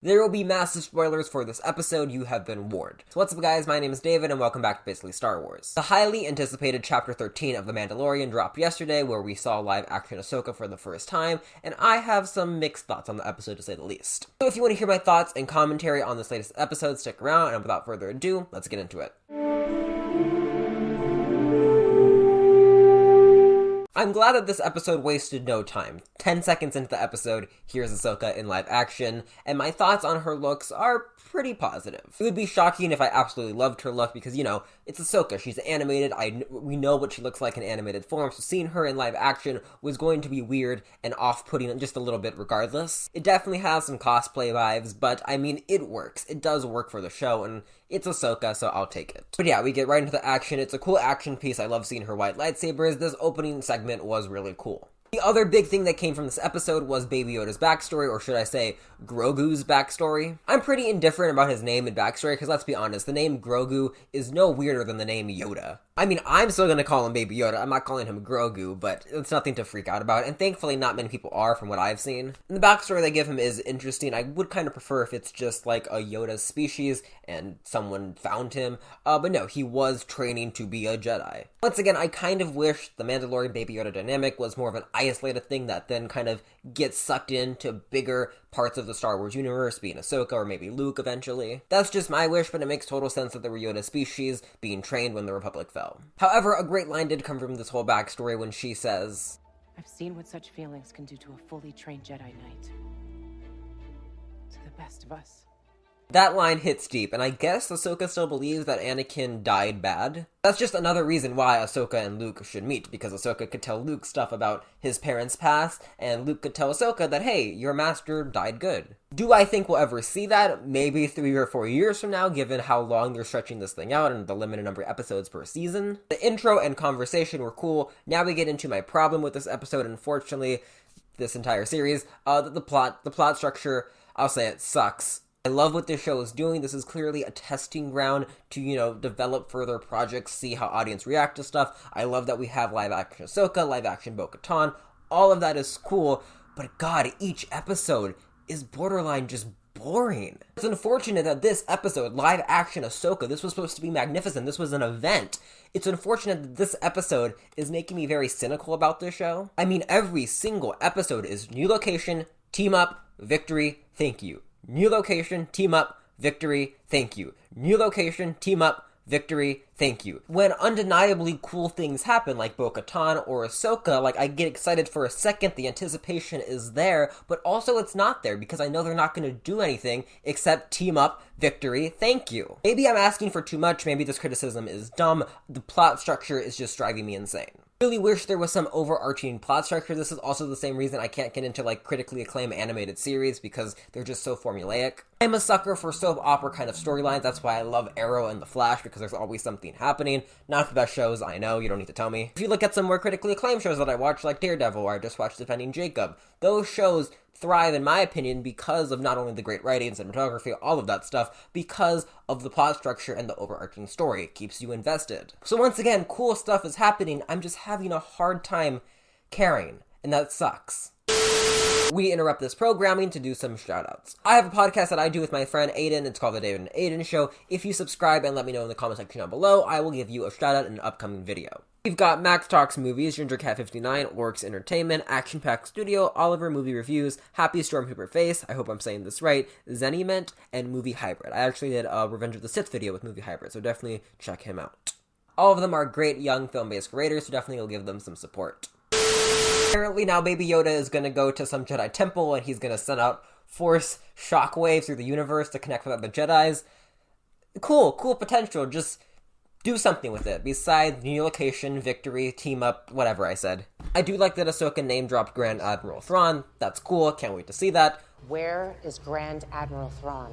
There will be massive spoilers for this episode, you have been warned. So what's up guys, my name is David and welcome back to Basically Star Wars. The highly anticipated Chapter 13 of The Mandalorian dropped yesterday where we saw live action Ahsoka for the first time, and I have some mixed thoughts on the episode to say the least. So if you want to hear my thoughts and commentary on this latest episode, stick around, and without further ado, let's get into it. I'm glad that this episode wasted no time. 10 seconds into the episode, here's Ahsoka in live action, and my thoughts on her looks are pretty positive. It would be shocking if I absolutely loved her look because, you know, it's Ahsoka, she's animated, we know what she looks like in animated form, so seeing her in live action was going to be weird and off-putting just a little bit regardless. It definitely has some cosplay vibes, but I mean, it works. It does work for the show, and it's Ahsoka, so I'll take it. But yeah, we get right into the action. It's a cool action piece. I love seeing her white lightsabers. This opening segment was really cool. The other big thing that came from this episode was Baby Yoda's backstory, or should I say, Grogu's backstory. I'm pretty indifferent about his name and backstory, because let's be honest, the name Grogu is no weirder than the name Yoda. I mean, I'm still gonna call him Baby Yoda, I'm not calling him Grogu, but it's nothing to freak out about, and thankfully not many people are from what I've seen. And the backstory they give him is interesting. I would kind of prefer if it's just like a Yoda species, and someone found him, but no, he was training to be a Jedi. Once again, I kind of wish the Mandalorian Baby Yoda dynamic was more of an isolated thing that then kind of gets sucked into bigger parts of the Star Wars universe, being Ahsoka or maybe Luke eventually. That's just my wish, but it makes total sense that they were Yoda species being trained when the Republic fell. However, a great line did come from this whole backstory when she says, "I've seen what such feelings can do to a fully trained Jedi Knight. To the best of us." That line hits deep, and I guess Ahsoka still believes that Anakin died bad. That's just another reason why Ahsoka and Luke should meet, because Ahsoka could tell Luke stuff about his parents' past, and Luke could tell Ahsoka that, hey, your master died good. Do I think we'll ever see that? Maybe 3 or 4 years from now, given how long they're stretching this thing out and the limited number of episodes per season. The intro and conversation were cool. Now we get into my problem with this episode, unfortunately, this entire series. The plot structure, I'll say it sucks. I love what this show is doing. This is clearly a testing ground to, develop further projects, see how audience react to stuff. I love that we have live action Ahsoka, live action Bo-Katan. All of that is cool, but God, each episode is borderline just boring. It's unfortunate that this episode, live action Ahsoka, this was supposed to be magnificent. This was an event. It's unfortunate that this episode is making me very cynical about this show. I mean, every single episode is new location, team up, victory, thank you. New location, team up, victory, thank you. New location, team up, victory, thank you. When undeniably cool things happen, like Bo-Katan or Ahsoka, I get excited for a second, the anticipation is there, but also it's not there, because I know they're not going to do anything except team up, victory, thank you. Maybe I'm asking for too much, maybe this criticism is dumb, the plot structure is just driving me insane. Really wish there was some overarching plot structure. This is also the same reason I can't get into critically acclaimed animated series, because they're just so formulaic. I'm a sucker for soap opera kind of storylines. That's why I love Arrow and The Flash, because there's always something happening. Not the best shows, I know, you don't need to tell me. If you look at some more critically acclaimed shows that I watch, like Daredevil, or I just watched Defending Jacob, those shows thrive, in my opinion, because of not only the great writing, cinematography, all of that stuff, because of the plot structure and the overarching story. It keeps you invested. So once again, cool stuff is happening, I'm just having a hard time caring, and that sucks. We interrupt this programming to do some shoutouts. I have a podcast that I do with my friend Aiden. It's called The David and Aiden Show. If you subscribe and let me know in the comment section down below, I will give you a shoutout in an upcoming video. We've got Max Talks Movies, GingerCat59, Orcs Entertainment, Action Pack Studio, Oliver Movie Reviews, Happy Stormtrooper Face, I hope I'm saying this right, Zeniment, and Movie Hybrid. I actually did a Revenge of the Sith video with Movie Hybrid, so definitely check him out. All of them are great young film-based creators, so definitely will give them some support. Apparently now Baby Yoda is going to go to some Jedi temple and he's going to send out force shockwaves through the universe to connect with other Jedis. Cool potential, just do something with it, besides new location, victory, team up, whatever I said. I do like that Ahsoka name-dropped Grand Admiral Thrawn. That's cool, can't wait to see that. Where is Grand Admiral Thrawn?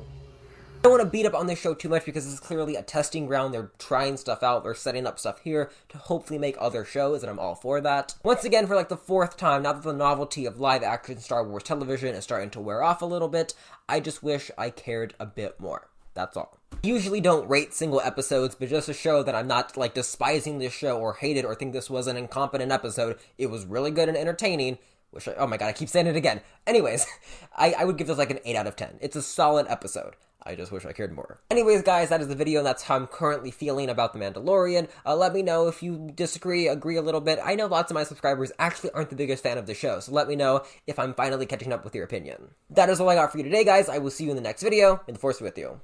I don't want to beat up on this show too much because this is clearly a testing ground. They're trying stuff out. They're setting up stuff here to hopefully make other shows, and I'm all for that. Once again, for the fourth time, now that the novelty of live-action Star Wars television is starting to wear off a little bit, I just wish I cared a bit more. That's all. I usually don't rate single episodes, but just to show that I'm not, despising this show or hate it or think this was an incompetent episode, it was really good and entertaining. Oh my god, I keep saying it again. Anyways, I would give this like an 8 out of 10. It's a solid episode. I just wish I cared more. Anyways, guys, that is the video, and that's how I'm currently feeling about The Mandalorian. Let me know if you disagree, agree a little bit. I know lots of my subscribers actually aren't the biggest fan of the show, so let me know if I'm finally catching up with your opinion. That is all I got for you today, guys. I will see you in the next video, and the Force be with you.